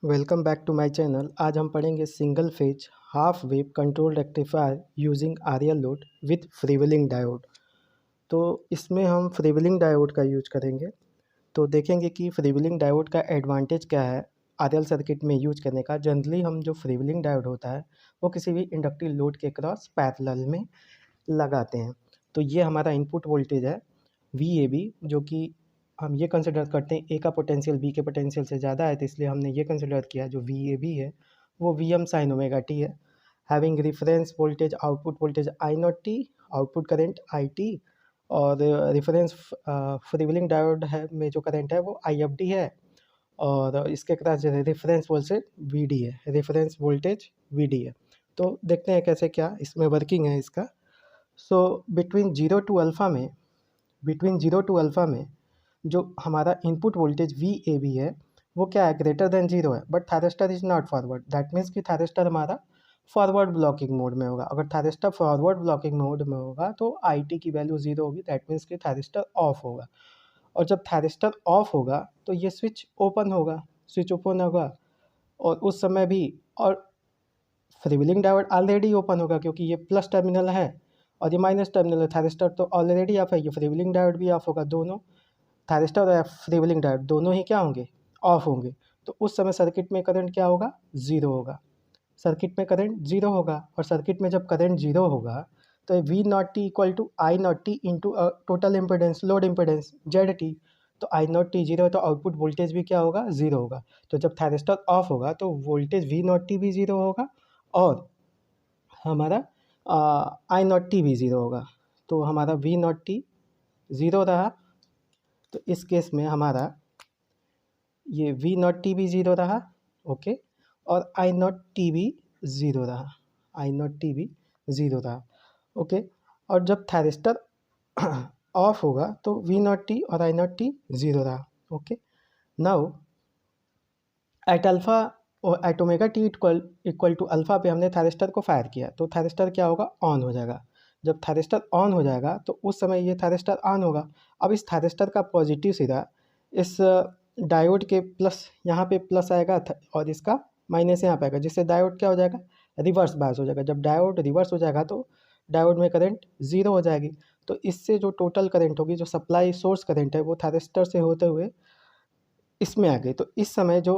Welcome back to my channel. आज हम पढ़ेंगे single phase half wave control rectifier using RL load with freewheeling diode. तो इसमें हम फ्रीव्हीलिंग डायोड का यूज करेंगे। तो देखेंगे कि फ्रीव्हीलिंग डायोड का एडवांटेज क्या है आरएल सर्किट में यूज करने का। जनरली हम जो फ्रीव्हीलिंग डायोड होता है वो किसी भी इंडक्टिव लोड के क्रॉस पैरेलल में लगाते हैं। तो ये हमारा इनपुट वोल्टेज है वी जो कि हम ये कंसिडर करते हैं ए का पोटेंशियल बी के पोटेंशियल से ज़्यादा है, तो इसलिए हमने ये कंसिडर किया जो वी है वो V M sine omega t है। Having reference voltage output voltage I naught t, output current I t, और रिफरेंस फ्रीव्हीलिंग डायोड है में जो करंट है वो आई एफ डी है, और इसके क्रॉस जो रेफरेंस वोल्टेज वी डी है, रेफरेंस वोल्टेज वी डी है। तो देखते हैं कैसे क्या इसमें वर्किंग है इसका। So between zero to alpha में जो हमारा input voltage V A B है वो क्या है, ग्रेटर देन जीरो है, but thyristor is not forward. That means कि थायरिस्टर हमारा फॉरवर्ड ब्लॉकिंग मोड में होगा। अगर थायरिस्टर फॉरवर्ड ब्लॉकिंग मोड में होगा तो आई टी की वैल्यू जीरो होगी। दैट मीन्स कि थायरिस्टर ऑफ होगा। और जब थायरिस्टर ऑफ होगा तो ये स्विच ओपन होगा, और उस समय भी, और फ्रीव्हीलिंग डायोड ऑलरेडी ओपन होगा क्योंकि ये प्लस टर्मिनल है और ये माइनस टर्मिनल है। थायरिस्टर तो ऑलरेडी ऑफ है, ये फ्रीव्हीलिंग डायोड भी ऑफ होगा। दोनों थायरिस्टर और फ्रीव्हीलिंग डायोड दोनों ही क्या होंगे, ऑफ होंगे। तो उस समय सर्किट में करंट क्या होगा, ज़ीरो होगा। सर्किट में करंट जीरो होगा, और सर्किट में जब करंट जीरो होगा तो V naught T equal to I naught T into total impedance, load impedance Z T. तो आई नॉट टी जीरो है तो आउटपुट वोल्टेज भी क्या होगा, ज़ीरो होगा। तो जब थायरिस्टर ऑफ होगा तो वोल्टेज वी नॉट टी भी ज़ीरो होगा और हमारा आई नॉट टी भी ज़ीरो होगा। तो हमारा वी नॉट टी ज़ीरो रहा, तो इस केस में हमारा ये वी नॉट टी भी ज़ीरो रहा, ओके, और आई नॉट टी भी ज़ीरो रहा, आई नॉट टी भी ज़ीरो रहा, ओके। और जब थायरिस्टर ऑफ होगा तो वी नॉट टी और आई नॉट टी ज़ीरो रहा, ओके। नाउ एट अल्फ़ा और at omega T equal to alpha पे हमने थायरिस्टर को फायर किया तो थायरिस्टर क्या होगा, ऑन हो जाएगा। जब थायरिस्टर ऑन हो जाएगा तो उस समय ये थायरिस्टर ऑन होगा। अब इस थायरिस्टर का पॉजिटिव सिरा इस डायोड के प्लस यहाँ पे प्लस आएगा और इसका माइनस यहाँ पे आएगा, जिससे डायोड क्या हो जाएगा, रिवर्स बायस हो जाएगा। जब डायोड रिवर्स हो जाएगा तो डायोड में करंट ज़ीरो हो जाएगी। तो इससे जो टोटल करंट होगी, जो सप्लाई सोर्स करंट है, वो थायरिस्टर से होते हुए इसमें आ गई। तो इस समय जो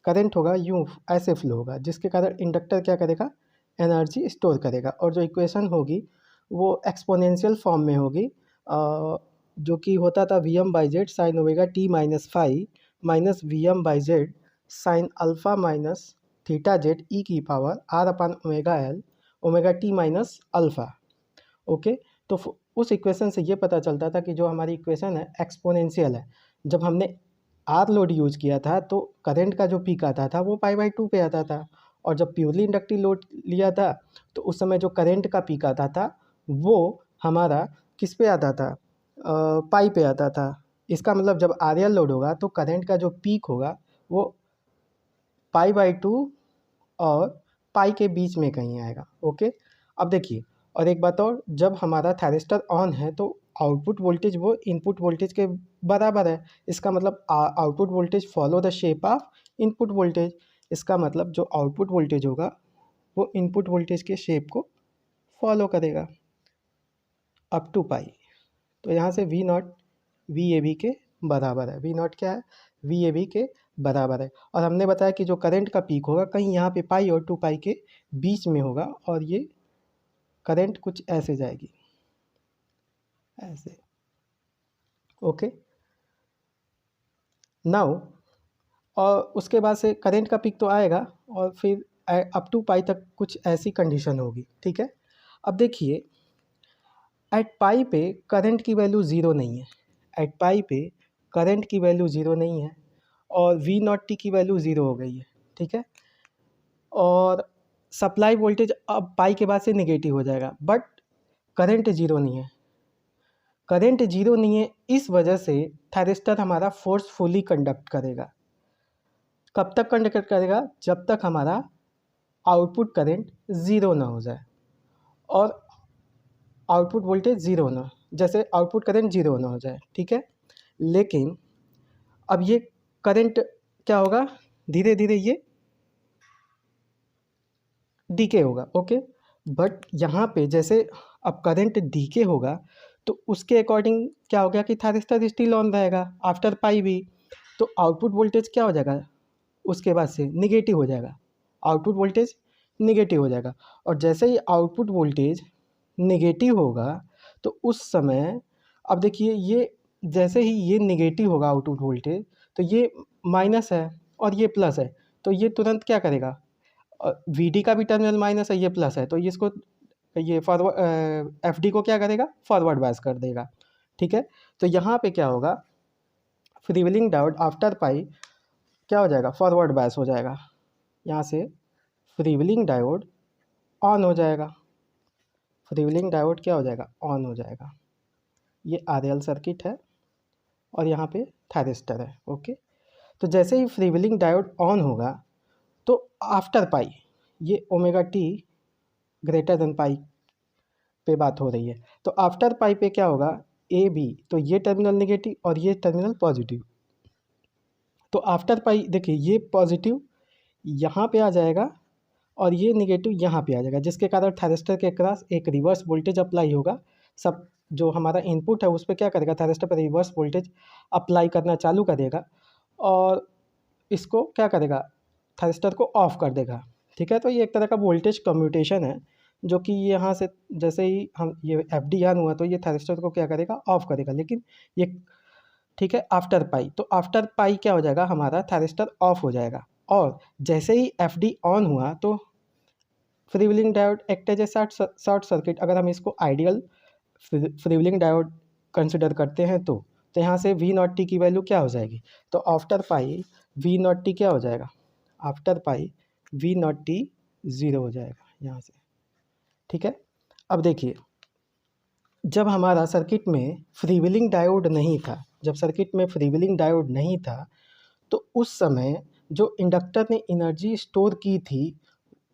करंट होगा यूँ ऐसे फ्लो होगा, जिसके कारण इंडक्टर क्या करेगा, एनर्जी स्टोर करेगा। और जो इक्वेशन होगी वो एक्सपोनेंशियल फॉर्म में होगी, जो कि होता था V M by Z sine omega t minus five minus V M by Z sine alpha minus theta Z e की power R upon omega L omega t minus alpha, okay. तो उस equation से ये पता चलता था कि जो हमारी इक्वेशन है एक्सपोनेंशियल है। जब हमने आर लोड यूज़ किया था तो करंट का जो पीक आता था वो पाई बाई टू पे आता था, और जब प्योरली इंडक्टिव लोड लिया था तो उस समय जो करंट का पीक आता था वो हमारा किस पे आता था, पाई पे आता था। इसका मतलब जब आर एल लोड होगा तो करंट का जो पीक होगा वो पाई बाई टू और पाई के बीच में कहीं आएगा, ओके। अब देखिए, और एक बात और, जब हमारा थायरिस्टर ऑन है तो आउटपुट वोल्टेज वो इनपुट वोल्टेज के बराबर है। इसका मतलब output voltage follow the shape of input voltage. इसका मतलब जो आउटपुट वोल्टेज होगा वो इनपुट वोल्टेज के शेप को फॉलो करेगा अप टू पाई। तो यहाँ से V naught V A B के बराबर है। वी नॉट क्या है, वी ए बी के बराबर है। और हमने बताया कि जो करंट का पीक होगा कहीं यहाँ पे पाई और टू पाई के बीच में होगा, और ये करंट कुछ ऐसे जाएगी, ऐसे, ओके। नाउ और उसके बाद से करंट का पीक तो आएगा और फिर अप टू पाई तक कुछ ऐसी कंडीशन होगी, ठीक है। अब देखिए, एट पाई पे करंट की वैल्यू ज़ीरो नहीं है, एट पाई पे करंट की वैल्यू ज़ीरो नहीं है, और वी नॉट टी की वैल्यू ज़ीरो हो गई है, ठीक है। और सप्लाई वोल्टेज अब पाई के बाद से नेगेटिव हो जाएगा, बट करंट ज़ीरो नहीं है। करंट जीरो नहीं है इस वजह से थायरिस्टर हमारा फोर्सफुली कंडक्ट करेगा। कब तक कंडक्ट करेगा, जब तक हमारा आउटपुट करंट ज़ीरो ना हो जाए और आउटपुट वोल्टेज ज़ीरो ना, जैसे आउटपुट करंट ज़ीरो ना हो जाए, ठीक है। लेकिन अब ये करंट क्या होगा, धीरे धीरे ये डीके होगा। ओके, बट यहाँ पे जैसे अब करंट डीके होगा तो उसके अकॉर्डिंग क्या हो गया कि थारिस्टर स्टिल ऑन रहेगा आफ्टर पाई भी। तो आउटपुट वोल्टेज क्या हो जाएगा उसके बाद से निगेटिव हो जाएगा, आउटपुट वोल्टेज निगेटिव हो जाएगा। और जैसे ही आउटपुट वोल्टेज निगेटिव होगा तो उस समय अब देखिए ये जैसे ही ये निगेटिव होगा आउटपुट वोल्टेज तो ये माइनस है और ये प्लस है, तो ये तुरंत क्या करेगा, वी डी का भी टर्मिनल माइनस है, ये प्लस है, तो ये इसको ये फॉरवर्ड एफ डी को क्या करेगा, फॉरवर्ड बायस कर देगा। ठीक है, तो यहाँ पे क्या होगा, फ्रीव्हीलिंग डायोड आफ्टर पाई क्या हो जाएगा, फॉरवर्ड बायस हो जाएगा। यहाँ से फ्रीव्हीलिंग डायोड ऑन हो जाएगा, फ्रीव्हीलिंग डायोड क्या हो जाएगा, ऑन हो जाएगा। ये आरएल सर्किट है और यहाँ पे थायरिस्टर है। ओके, तो जैसे ही फ्रीव्हीलिंग डायोड ऑन होगा तो आफ्टर पाई ये omega T greater than pi पे बात हो रही है, तो आफ्टर पाई पे क्या होगा, ए बी, तो ये टर्मिनल नेगेटिव और ये टर्मिनल पॉजिटिव। तो आफ्टर पाई देखिए ये पॉजिटिव यहाँ पे आ जाएगा और ये निगेटिव यहाँ पे आ जाएगा, जिसके कारण थायरिस्टर के क्रॉस एक रिवर्स वोल्टेज अप्लाई होगा। सब जो हमारा इनपुट है उस पर क्या करेगा, थायरिस्टर पर रिवर्स वोल्टेज अप्लाई करना चालू करेगा और इसको क्या करेगा, थायरिस्टर को ऑफ कर देगा। ठीक है, तो ये एक तरह का वोल्टेज कम्यूटेशन है जो कि यहाँ से जैसे ही हम ये एफ डी ऑन हुआ तो ये थायरिस्टर को क्या करेगा, ऑफ करेगा। लेकिन ये ठीक है आफ्टर पाई, तो आफ्टर पाई क्या हो जाएगा, हमारा थायरिस्टर ऑफ हो जाएगा। और जैसे ही एफ डी ऑन हुआ तो freewheeling diode act as a short circuit, अगर हम इसको आइडियल फ्रीव्हीलिंग डायोड कंसिडर करते हैं तो यहाँ से वी नॉट टी की वैल्यू क्या हो जाएगी, तो after pi V naught T क्या हो जाएगा, after pi V naught T zero हो जाएगा यहाँ से। ठीक है, अब देखिए जब हमारा सर्किट में फ्रीव्हीलिंग डायोड नहीं था, जब सर्किट में फ्रीव्हीलिंग डायोड नहीं था तो उस समय जो इंडक्टर ने एनर्जी स्टोर की थी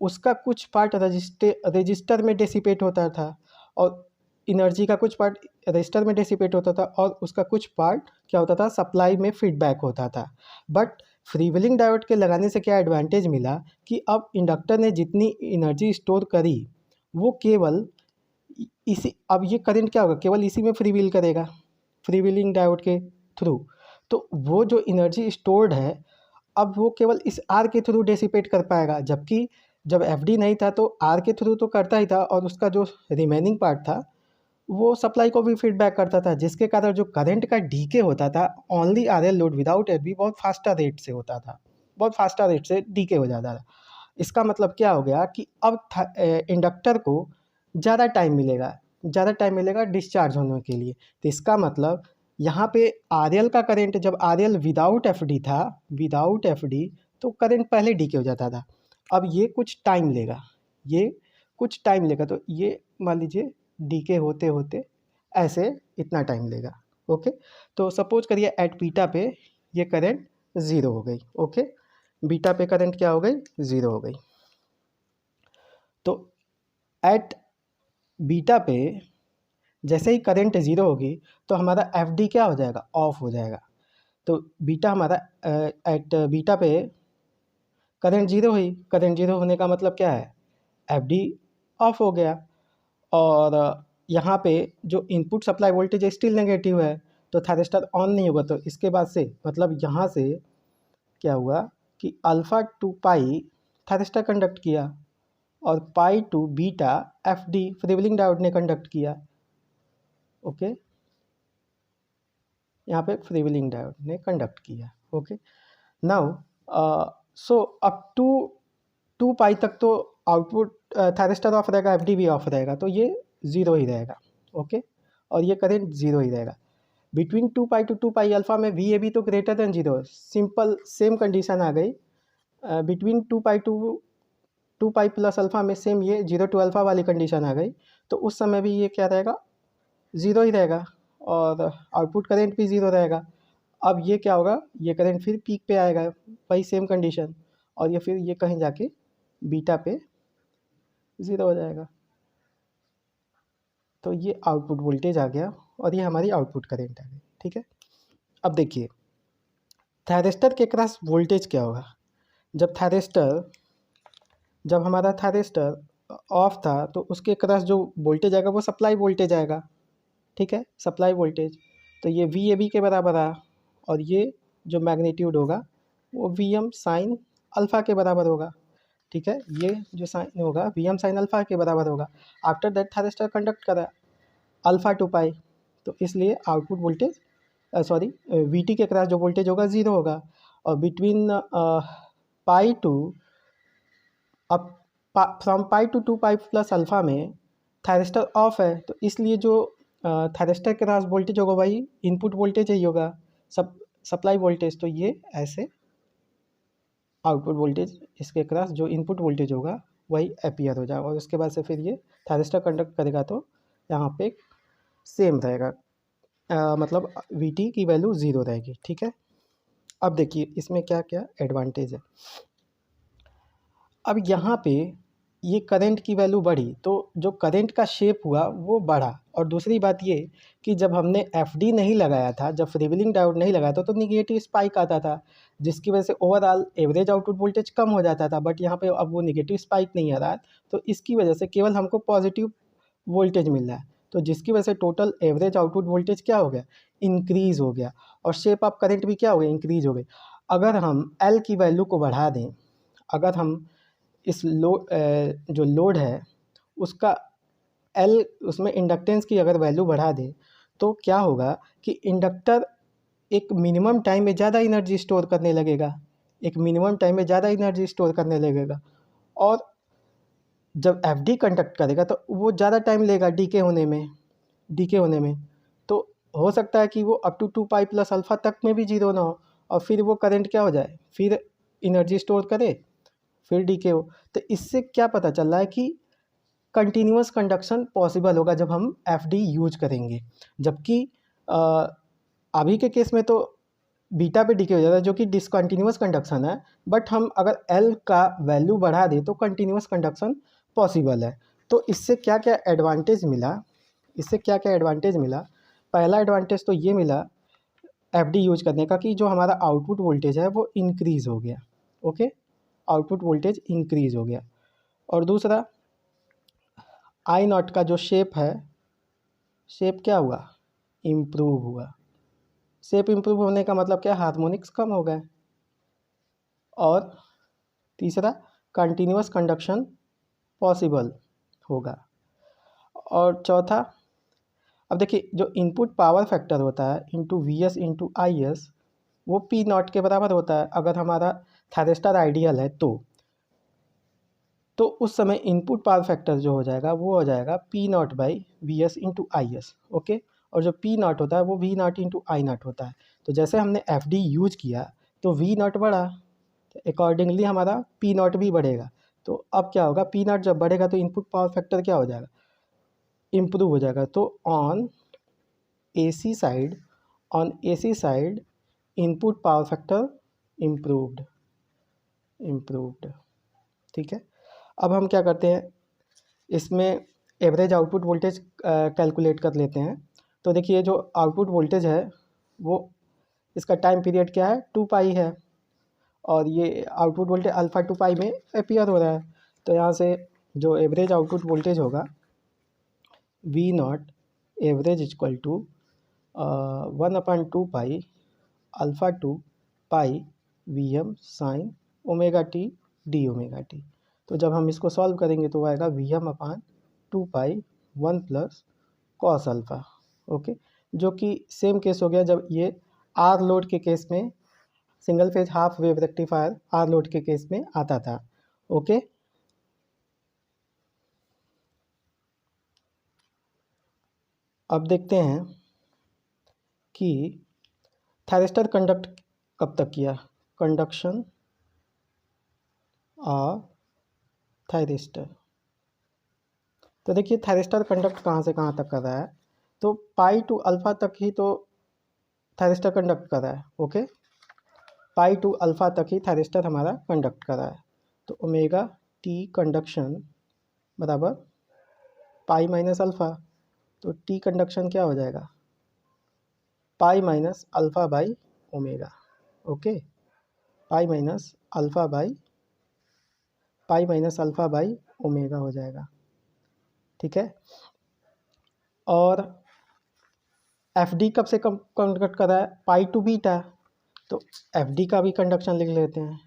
उसका कुछ पार्ट रजिस्टर में डेसिपेट होता था और एनर्जी का कुछ पार्ट रजिस्टर में डेसिपेट होता था और उसका कुछ पार्ट क्या होता था, सप्लाई में फीडबैक होता था। बट फ्रीव्हीलिंग डायोड के लगाने से क्या एडवांटेज मिला कि अब इंडक्टर ने जितनी एनर्जी स्टोर करी वो केवल इसी, अब ये करंट क्या होगा, केवल इसी में फ्रीव्हील करेगा फ्रीव्हीलिंग डायोड के थ्रू। तो वो जो एनर्जी स्टोर्ड है अब वो केवल इस आर के थ्रू डेसिपेट कर पाएगा, जबकि जब एफडी नहीं था तो आर के थ्रू तो करता ही था और उसका जो रिमेनिंग पार्ट था वो सप्लाई को भी फीडबैक करता था, जिसके कारण जो करंट का डीके होता था only R L load without F B बहुत फास्टर रेट से होता था, बहुत फास्टर रेट से डीके हो जाता था। इसका मतलब क्या हो गया कि अब इंडक्टर को ज़्यादा टाइम मिलेगा, ज़्यादा टाइम मिलेगा डिस्चार्ज होने के लिए। तो इसका मतलब यहाँ पे आर एल का करंट, जब R L without F D था, विदाउट एफ डी, तो करंट पहले डीके हो जाता था। अब ये कुछ टाइम लेगा, ये कुछ टाइम लेगा, तो ये मान लीजिए डीके होते होते ऐसे इतना टाइम लेगा। ओके, तो सपोज करिए एट बीटा पे ये करंट ज़ीरो हो गई। ओके, बीटा पे करंट क्या हो गई, ज़ीरो हो गई। तो एट बीटा पे जैसे ही करंट ज़ीरो होगी तो हमारा एफ डी क्या हो जाएगा, ऑफ हो जाएगा। तो बीटा हमारा एट बीटा पे करंट ज़ीरो हुई, करंट ज़ीरो होने का मतलब क्या है, एफ डी ऑफ हो गया। और यहाँ पे जो input supply voltage still negative है तो थायरिस्टर ऑन नहीं होगा। तो इसके बाद से मतलब यहाँ से क्या हुआ कि alpha to pi thyristor conduct किया और pi to beta F D freewheeling diode ने कंडक्ट किया। ओके, यहाँ पे फ्रीव्हीलिंग डायोड ने कंडक्ट किया। Okay, now so up to 2 pi तक तो आउटपुट थायरिस्टर ऑफ रहेगा, एफ डी भी ऑफ रहेगा, तो ये ज़ीरो ही रहेगा। ओके, और ये करंट ज़ीरो ही रहेगा। Between 2 pi to 2 pi alpha में वी ए बी तो greater than zero, simple same condition आ गई। Between 2 pi to 2 pi plus alpha में सेम ये 0 टू अल्फ़ा वाली कंडीशन आ गई, तो उस समय भी ये क्या रहेगा, ज़ीरो ही रहेगा और आउटपुट करंट भी ज़ीरो रहेगा। अब ये क्या होगा, ये करंट फिर पीक पे आएगा, वही सेम कंडीशन, और ये फिर ये कहीं जाके बीटा पे ज़ीरो हो जाएगा। तो ये आउटपुट वोल्टेज आ गया और ये हमारी आउटपुट करंट आ गई। ठीक है, अब देखिए थायरिस्टर के क्रॉस वोल्टेज क्या होगा, जब हमारा थायरिस्टर ऑफ था तो उसके क्रॉस जो वोल्टेज आएगा वो सप्लाई वोल्टेज आएगा, ठीक है, सप्लाई वोल्टेज। तो ये वी ए बी के बराबर आ, और ये जो मैग्नीट्यूड होगा वो वी एम साइन अल्फ़ा के बराबर होगा, ठीक है। ये जो साइन होगा वी एम साइन अल्फ़ा के बराबर होगा। आफ्टर दैट थायरिस्टर कंडक्ट करा अल्फ़ा टू पाई, तो इसलिए output voltage sorry V T के क्रॉस जो वोल्टेज होगा ज़ीरो होगा। और बिटवीन पाई टू अब from pi to 2 pi plus alpha में थायरिस्टर ऑफ है, तो इसलिए जो थायरिस्टर के क्रॉस वोल्टेज होगा वही इनपुट वोल्टेज ही होगा, सप्लाई वोल्टेज। तो ये ऐसे आउटपुट वोल्टेज इसके क्रॉस जो इनपुट वोल्टेज होगा वही अपीयर हो जाएगा, और उसके बाद से फिर ये थायरिस्टर कंडक्ट करेगा तो यहाँ पे सेम रहेगा, मतलब वी टी की वैल्यू ज़ीरो रहेगी, ठीक है। अब देखिए इसमें क्या क्या एडवांटेज है। अब यहाँ पे ये करंट की वैल्यू बढ़ी तो जो करंट का शेप हुआ वो बढ़ा, और दूसरी बात ये कि जब हमने एफडी नहीं लगाया था, जब फ्रीव्हीलिंग डायोड नहीं लगाया था तो निगेटिव स्पाइक आता था, जिसकी वजह से ओवरऑल एवरेज आउटपुट वोल्टेज कम हो जाता था। बट यहाँ पे अब वो निगेटिव स्पाइक नहीं आ रहा है, तो इसकी वजह से केवल हमको पॉजिटिव वोल्टेज मिल रहा है, तो जिसकी वजह से टोटल एवरेज आउटपुट वोल्टेज क्या हो गया, इंक्रीज़ हो गया, और शेप ऑफ करंट भी क्या हो गया, इंक्रीज़ हो गई। अगर हम एल की वैल्यू को बढ़ा दें, अगर हम इस जो लोड है उसका एल, उसमें इंडक्टेंस की अगर वैल्यू बढ़ा दें तो क्या होगा कि इंडक्टर एक मिनिमम टाइम में ज़्यादा एनर्जी स्टोर करने लगेगा, एक मिनिमम टाइम में ज़्यादा एनर्जी स्टोर करने लगेगा। और जब एफडी कंडक्ट करेगा तो वो ज़्यादा टाइम लेगा डीके होने में। तो हो सकता है कि वो up to 2 pi plus alpha तक में भी जीरो ना हो, और फिर वो करंट क्या हो जाए, फिर एनर्जी स्टोर करे, फिर डीके हो। तो इससे क्या पता चल रहा है कि कंटिन्यूअस कंडक्शन पॉसिबल होगा जब हम एफडी यूज करेंगे। जबकि अभी के केस में तो बीटा पे डीके हो जाता है जो कि डिसकंटिन्यूअस कंडक्शन है, बट हम अगर एल का वैल्यू बढ़ा दें तो कंटिन्यूअस कंडक्शन पॉसिबल है। तो इससे क्या क्या एडवांटेज मिला, पहला एडवांटेज तो ये मिला एफडी यूज करने का कि जो हमारा आउटपुट वोल्टेज है वो इंक्रीज़ हो गया, ओके, आउटपुट वोल्टेज इंक्रीज़ हो गया। और दूसरा आई नॉट का जो शेप है, शेप क्या हुआ, इम्प्रूव हुआ। शेप इम्प्रूव होने का मतलब क्या, हार्मोनिक्स कम हो गए। और तीसरा कंटिन्यूअस कंडक्शन पॉसिबल होगा। और चौथा, अब देखिए जो इनपुट पावर फैक्टर होता है into we S into I S, वो पी नॉट के बराबर होता है अगर हमारा थायरिस्टर आइडियल है तो उस समय इनपुट पावर फैक्टर जो हो जाएगा वो हो जाएगा P naught by V S into I S, okay. और जो पी नॉट होता है वो V naught into I naught होता है। तो जैसे हमने एफ डी यूज किया तो वी नॉट बढ़ा, तो अकॉर्डिंगली हमारा पी नॉट भी बढ़ेगा। तो अब क्या होगा, पी नॉट जब बढ़ेगा तो इनपुट पावर फैक्टर क्या हो जाएगा, इम्प्रूव हो जाएगा। तो A C side input power factor improved, ठीक है। अब हम क्या करते हैं, इसमें एवरेज आउटपुट वोल्टेज कैलकुलेट कर लेते हैं। तो देखिए जो आउटपुट वोल्टेज है वो, इसका टाइम पीरियड क्या है, 2 पाई है, और ये आउटपुट वोल्टेज अल्फ़ा 2 पाई में अपीयर हो रहा है। तो यहाँ से जो एवरेज आउटपुट वोल्टेज होगा V naught average equal to 1/2 pi alpha 2 pi V M sine omega T D omega T. तो जब हम इसको सॉल्व करेंगे तो आएगा V M upon 2 pi 1 plus cos alpha, okay. जो कि सेम केस हो गया जब ये आर लोड के केस में, single phase half wave rectifier R load के केस में आता था, ओके। अब देखते हैं कि थायरिस्टर कंडक्ट कब तक किया, कंडक्शन ऑफ थायरिस्टर। तो देखिए थायरिस्टर कंडक्ट कहाँ से कहाँ तक कर रहा है, तो पाई टू अल्फ़ा तक ही तो थायरिस्टर कंडक्ट कर रहा है, ओके। पाई टू अल्फ़ा तक ही थायरिस्टर हमारा कंडक्ट कर रहा है। तो ओमेगा टी कंडक्शन बराबर पाई माइनस अल्फ़ा, तो टी कंडक्शन क्या हो जाएगा, पाई minus alpha by omega, okay. Pi minus alpha by omega हो जाएगा, ठीक है। और एफ डी कब से कम कंडक्ट कर रहा है, पाई टू बीटा, तो एफ डी का भी कंडक्शन लिख लेते हैं,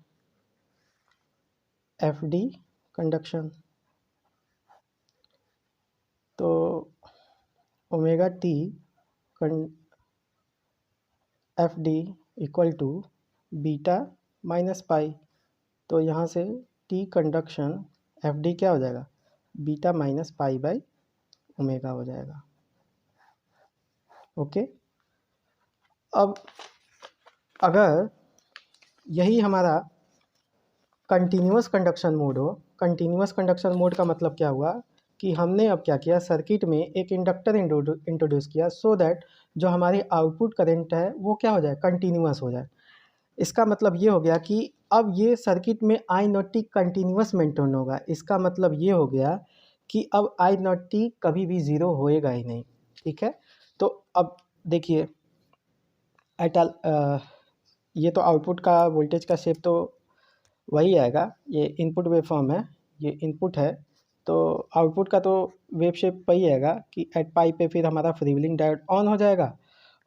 एफ डी कंडक्शन, तो omega T F D equal to beta minus pi, तो यहाँ से टी कंडक्शन एफ डी क्या हो जाएगा, beta minus pi by omega हो जाएगा, ओके। अब अगर यही हमारा कंटिन्यूअस कंडक्शन मोड हो, कंटिन्यूअस कंडक्शन मोड का मतलब क्या हुआ कि हमने अब क्या किया, सर्किट में एक इंडक्टर इंट्रोड्यूस किया सो दैट जो हमारी आउटपुट करंट है वो क्या हो जाए, कंटिन्यूअस हो जाए। इसका मतलब ये हो गया कि अब ये सर्किट में आई नॉट टी कंटिन्यूअस मेंटेन होगा। इसका मतलब ये हो गया कि अब आई नॉट टी कभी भी ज़ीरो होएगा ही नहीं, ठीक है। तो अब देखिए ये तो आउटपुट का वोल्टेज का शेप तो वही आएगा, ये इनपुट वेव फॉर्म है, ये इनपुट है, तो आउटपुट का तो वेव शेप वही आएगा कि एट पाई पे फिर हमारा फ्रीव्हीलिंग डायोड ऑन हो जाएगा।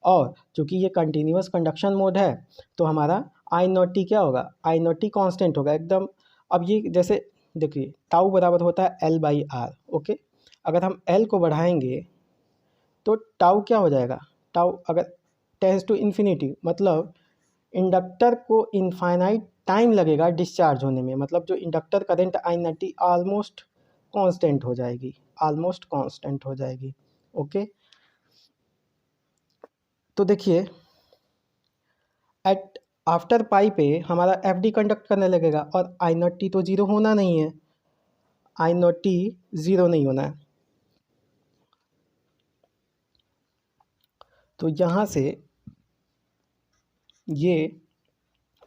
और चूँकि ये कंटिन्यूअस कंडक्शन मोड है तो हमारा आई नॉट टी क्या होगा, आई नॉट टी कॉन्स्टेंट होगा एकदम। अब ये जैसे देखिए टाउ बराबर होता है एल बाई आर, ओके। अगर हम एल को बढ़ाएंगे तो टाउ क्या हो जाएगा, टाउ अगर टेंस टू इन्फिनिटी, मतलब इंडक्टर को इनफाइनाइट टाइम लगेगा डिस्चार्ज होने में, मतलब जो inductor current I naught T almost constant हो जाएगी, ऑलमोस्ट कांस्टेंट हो जाएगी, ओके। तो देखिए एट आफ्टर पाई पे हमारा एफ डी कंडक्ट करने लगेगा और आई नॉट टी तो ज़ीरो होना नहीं है, आई नॉट टी ज़ीरो नहीं होना है। तो यहाँ से ये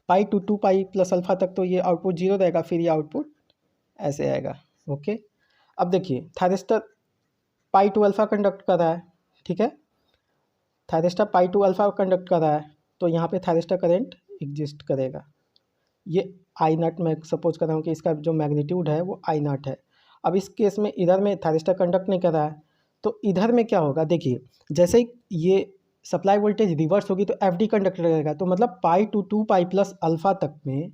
पाई टू पाई प्लस अल्फ़ा तक तो ये आउटपुट ज़ीरो रहेगा, फिर ये आउटपुट ऐसे आएगा, ओके। अब देखिए thyristor pi to alpha conduct कर रहा है, ठीक है, thyristor pi to alpha conduct कर रहा है, तो यहाँ पे थायरिस्टर करंट एग्जिस्ट करेगा। ये आई नॉट मैं सपोज कर रहा हूँ कि इसका जो मैग्नीट्यूड है वो आई नॉट है। अब इस केस में इधर में थायरिस्टर कंडक्ट नहीं कर रहा है, तो इधर में क्या होगा, देखिए जैसे ही ये सप्लाई वोल्टेज रिवर्स होगी तो एफ डी कंडक्ट करेगा, तो मतलब पाई टू पाई प्लस अल्फ़ा तक में,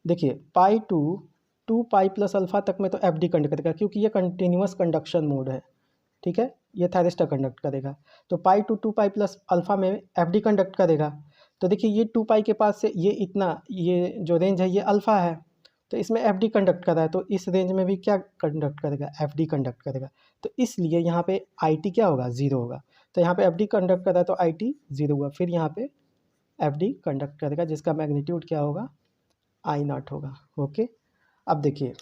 देखिए पाई टू पाई प्लस अल्फ़ा तक में तो एफ डी कंडक्ट करेगा क्योंकि ये कंटिन्यूअस कंडक्शन मोड है, ठीक है, ये थायरिस्टर कंडक्ट करेगा। तो पाई टू पाई प्लस अल्फ़ा में एफ डी कंडक्ट करेगा। तो देखिए ये टू पाई के पास से ये इतना, ये जो रेंज है ये अल्फ़ा है, तो इसमें एफ डी कंडक्ट कर रहा है, तो इस रेंज में भी क्या कंडक्ट करेगा, एफ डी कंडक्ट करेगा। तो इसलिए यहाँ पे आई टी क्या होगा, ज़ीरो होगा। तो यहाँ पे एफ डी कंडक्ट कर रहा है तो आई टी ज़ीरो हुआ, फिर यहाँ पे एफ डी कंडक्ट करेगा जिसका मैग्नीट्यूड क्या होगा, आई नॉट होगा, ओके। अब देखिए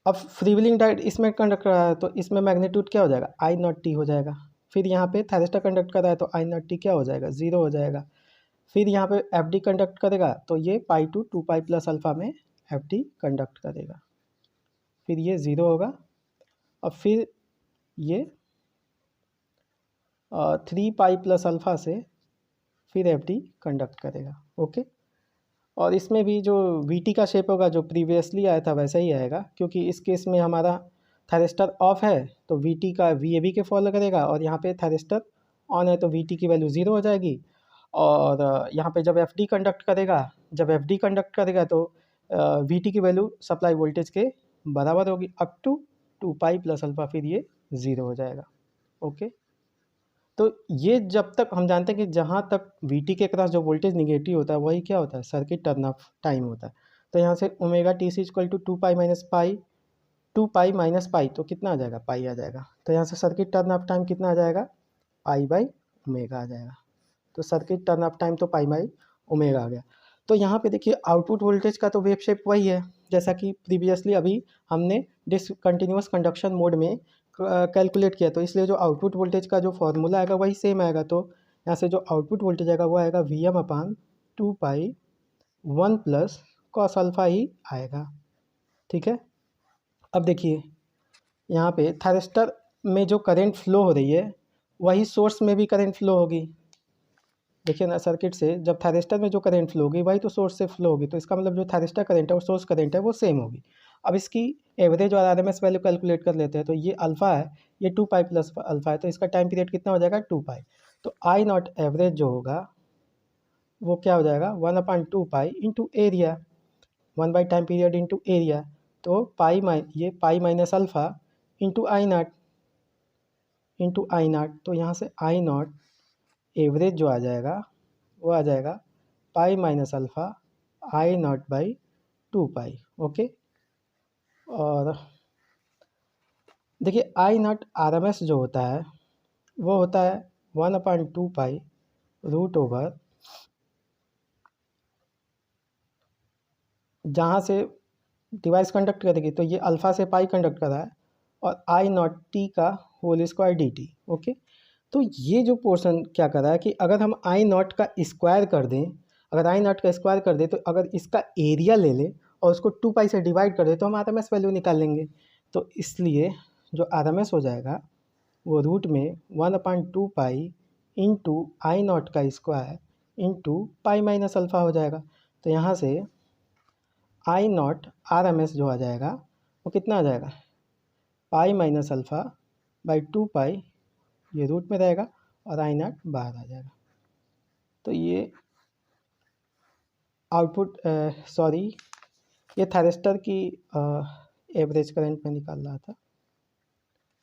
अब फ्रीव्हीलिंग डायोड इसमें कंडक्ट कर रहा है तो इसमें मैग्नीट्यूड क्या हो जाएगा, आई नॉट टी हो जाएगा। फिर यहाँ पे थायरिस्टर कंडक्ट कर रहा है तो आई नॉट टी क्या हो जाएगा, ज़ीरो हो जाएगा। फिर यहाँ पे एफ डी कंडक्ट करेगा तो ये पाई टू पाई प्लस अल्फ़ा में एफ डी कंडक्ट करेगा, फिर ये ज़ीरो होगा। और फिर ये थ्री पाई प्लस अल्फ़ा से फिर एफ डी कंडक्ट करेगा, ओके। और इसमें भी जो वी टी का शेप होगा जो प्रीवियसली आया था वैसा ही आएगा, क्योंकि इस केस में हमारा थायरिस्टर ऑफ है तो वी टी का वी ए बी के फॉलो करेगा, और यहाँ पे थायरिस्टर ऑन है तो वी टी की वैल्यू ज़ीरो हो जाएगी। और यहाँ पे जब एफ डी कंडक्ट करेगा, जब एफ डी कंडक्ट करेगा तो वी टी की वैल्यू सप्लाई वोल्टेज के बराबर होगी up to pi plus alpha, फिर ये ज़ीरो हो जाएगा, ओके। तो ये जब तक हम जानते हैं कि जहाँ तक वी टी के क्रॉस जो वोल्टेज निगेटिव होता है वही क्या होता है, सर्किट टर्न ऑफ टाइम होता है। तो यहाँ से omega T C equal to two pi minus pi, तो कितना आ जाएगा, पाई आ जाएगा। तो यहाँ से सर्किट टर्न ऑफ टाइम कितना आ जाएगा, पाई बाई ओमेगा आ जाएगा। तो सर्किट टर्न ऑफ टाइम तो पाई बाई ओमेगा आ गया। तो यहाँ पे देखिए आउटपुट वोल्टेज का तो वेव शेप वही है जैसा कि प्रीवियसली अभी हमने डिसकंटिन्यूअस कंडक्शन मोड में कैलकुलेट किया, तो इसलिए जो आउटपुट वोल्टेज का जो फॉर्मूला आएगा वही सेम आएगा। तो यहाँ से जो आउटपुट वोल्टेज आएगा वो आएगा वी एम अपान टू पाई वन प्लस कॉस अल्फ़ा ही आएगा, ठीक है। अब देखिए यहाँ पे थायरिस्टर में जो करंट फ्लो हो रही है वही सोर्स में भी करंट फ्लो होगी। देखिए ना, सर्किट से जब थायरिस्टर में जो करंट फ्लो होगी वही तो सोर्स से फ्लो होगी, तो इसका मतलब जो थायरिस्टर करंट है और सोर्स करंट है वो सेम होगी। अब इसकी एवरेज और आरएमएस वैल्यू कैलकुलेट कर लेते हैं। तो ये अल्फ़ा है, ये 2 पाई प्लस अल्फ़ा है, तो इसका टाइम पीरियड कितना हो जाएगा 2 पाई। तो आई नॉट एवरेज जो होगा वो क्या हो जाएगा 1/2 पाई इंटू एरिया, 1/टाइम पीरियड इंटू एरिया। तो ये pi minus alpha into I naught. तो यहाँ से आई नॉट एवरेज जो आ जाएगा वो आ जाएगा पाई minus alpha I not by 2 pi. Okay, और देखिए आई नॉट आर एम एस जो होता है वो होता है 1/2 पाई रूट ओवर, जहाँ से डिवाइस कंडक्ट करेगी तो ये अल्फ़ा से पाई कंडक्ट कर रहा है, और आई नॉट टी का whole square D T. Okay, तो ये जो पोर्शन क्या कर रहा है कि अगर हम आई नॉट का स्क्वायर कर दें, अगर आई नॉट का स्क्वायर कर दें तो अगर इसका एरिया ले लें और उसको 2 पाई से डिवाइड कर दें तो हम आर एम एस वैल्यू निकाल लेंगे। तो इसलिए जो आर एम एस हो जाएगा वो रूट में 1/2 पाई इंटू आई नॉट का square into pi minus alpha हो जाएगा। तो यहाँ से आई नॉट आर एम एस जो आ जाएगा वो कितना आ जाएगा पाई माइनस अल्फ़ा बाई 2 पाई, ये रूट में रहेगा और आई नॉट बाहर आ जाएगा। तो ये आउटपुट सॉरी ये थायरिस्टर की एवरेज करंट में निकाल रहा था,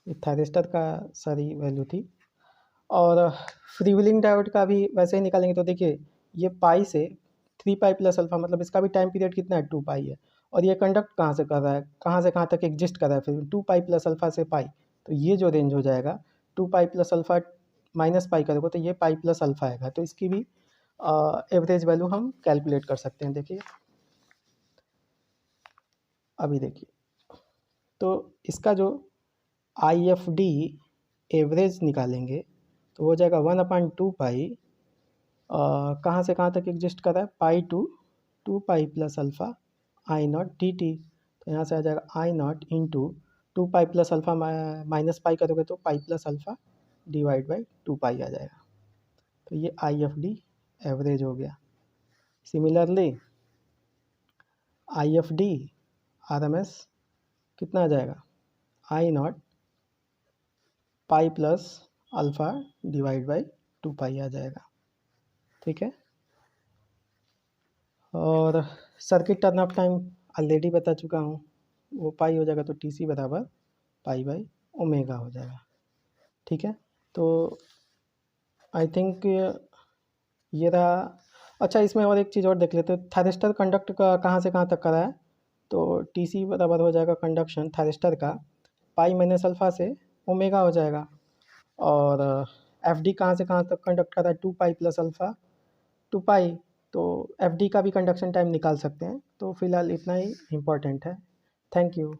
ये थायरिस्टर का सारी वैल्यू थी। और फ्रीव्हीलिंग डायोड का भी वैसे ही निकालेंगे। तो देखिए ये पाई से 3 पाई प्लस अल्फ़ा, मतलब इसका भी टाइम पीरियड कितना है 2 पाई है, और ये कंडक्ट कहाँ से कर रहा है, कहाँ से कहाँ तक एग्जिस्ट कर रहा है, फिर 2 पाई प्लस अल्फ़ा से पाई। तो ये जो रेंज हो जाएगा 2 pi plus alpha minus pi करोगे तो ये पाई प्लस अल्फ़ा आएगा। तो इसकी भी एवरेज वैल्यू हम कैलकुलेट कर सकते हैं। देखिए अभी देखिए, तो इसका जो आई एफ डी एवरेज निकालेंगे तो हो जाएगा 1/2 पाई, कहाँ से कहाँ तक एग्जिस्ट कर रहा है pi to 2 pi plus alpha I naught d t. तो यहाँ से आ जाएगा I naught into 2 pi plus alpha minus pi करोगे तो pi plus alpha divide by 2 pi आ जाएगा। तो ये आई एफ डी एवरेज हो गया। Similarly I F D R M S कितना आ जाएगा I naught pi plus alpha divide by 2 pi आ जाएगा। ठीक है, और circuit turn off time already बता चुका हूँ, वो पाई हो जाएगा तो टी सी बराबर पाई बाई ओमेगा हो जाएगा। ठीक है, तो आई थिंक ये रहा। अच्छा, इसमें और एक चीज़ और देख लेते हैं, थायरिस्टर कंडक्ट का कहाँ से कहाँ तक करा है। तो टी सी बराबर हो जाएगा कंडक्शन थायरिस्टर का पाई माइनस अल्फ़ा से ओमेगा हो जाएगा, और एफ डी कहाँ से कहाँ तक कंडक्ट कर रहा है 2 पाई प्लस अल्फ़ा 2 पाई। तो एफ डी का भी कंडक्शन टाइम निकाल सकते हैं। तो फिलहाल इतना ही इम्पोर्टेंट है। Thank you.